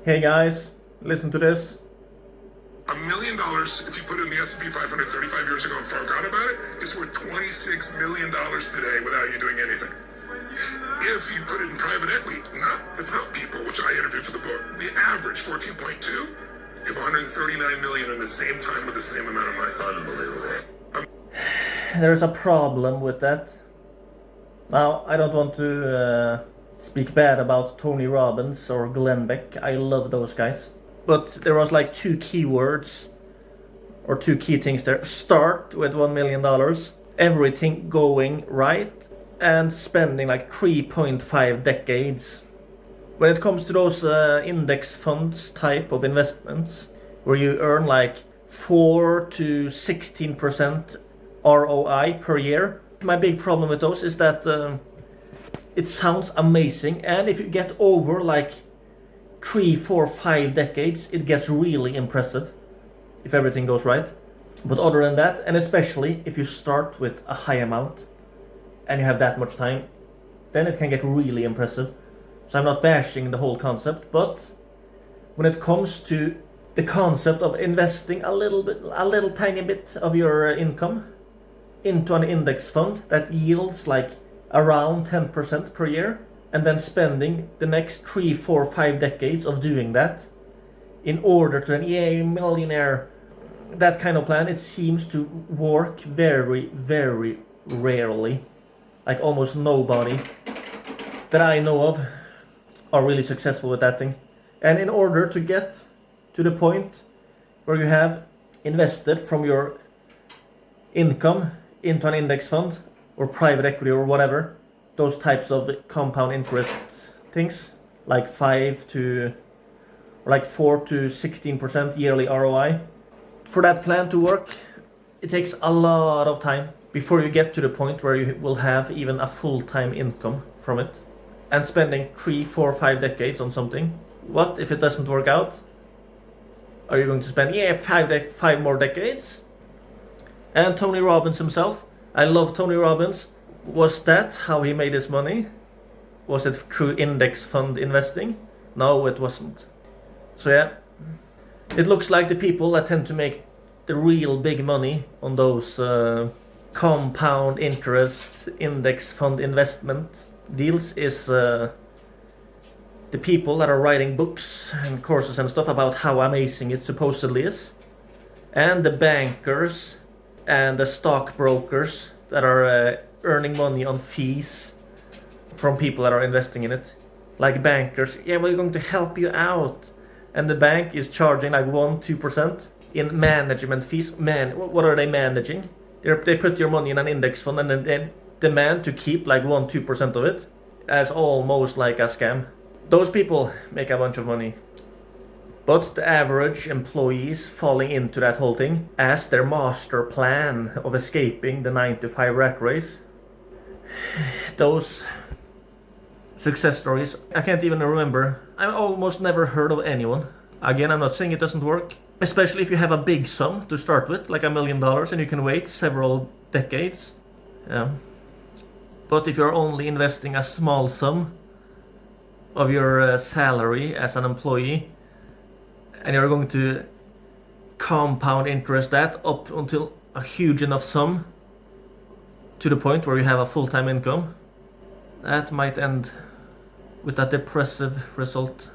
Hey guys, listen to this. $1 million, if you put it in the S&P 500 35 years ago and forgot about it, is worth $26 million today without you doing anything. If you put it in private equity, not the top people, which I interviewed for the book, the average 14.2, you have 139 million in the same time with the same amount of money. Unbelievable. There's a problem with that. Now, I don't want to speak bad about Tony Robbins or Glenn Beck. I love those guys. But there was like two keywords or two key things there. Start with $1 million, everything going right, and spending like 3.5 decades. When it comes to those index funds type of investments, where you earn like 4 to 16% ROI per year, my big problem with those is that it sounds amazing, and if you get over like 3, 4, 5 decades, it gets really impressive if everything goes right. But other than that, and especially if you start with a high amount and you have that much time, then it can get really impressive. So I'm not bashing the whole concept, but when it comes to the concept of investing a little tiny bit of your income into an index fund that yields like around 10% per year, and then spending the next 3, 4, 5 decades of doing that in order to a millionaire, that kind of plan, it seems to work very, very rarely. Like almost nobody that I know of are really successful with that thing. And in order to get to the point where you have invested from your income into an index fund or private equity or whatever, those types of compound interest things, like 4 to 16% yearly ROI. For that plan to work, it takes a lot of time before you get to the point where you will have even a full-time income from it. And spending 3, 4, 5 decades on something, what if it doesn't work out? Are you going to spend 5 more decades? And Tony Robbins himself, I love Tony Robbins. Was that how he made his money? Was it through index fund investing? No, it wasn't. So yeah, it looks like the people that tend to make the real big money on those compound interest index fund investment deals is the people that are writing books and courses and stuff about how amazing it supposedly is, and the bankers and the stockbrokers that are earning money on fees from people that are investing in it. Like bankers, yeah, we're going to help you out, and the bank is charging like 1-2% in management fees. Man, what are they managing? They put your money in an index fund and then demand to keep like 1-2% of it, as almost like a scam. Those people make a bunch of money, but the average employees falling into that whole thing as their master plan of escaping the 9 to 5 rat race, those success stories, I can't even remember. I almost never heard of anyone. Again, I'm not saying it doesn't work, especially if you have a big sum to start with, like $1 million, and you can wait several decades. Yeah. But if you're only investing a small sum of your salary as an employee, and you're going to compound interest that up until a huge enough sum to the point where you have a full-time income, that might end with a depressing result.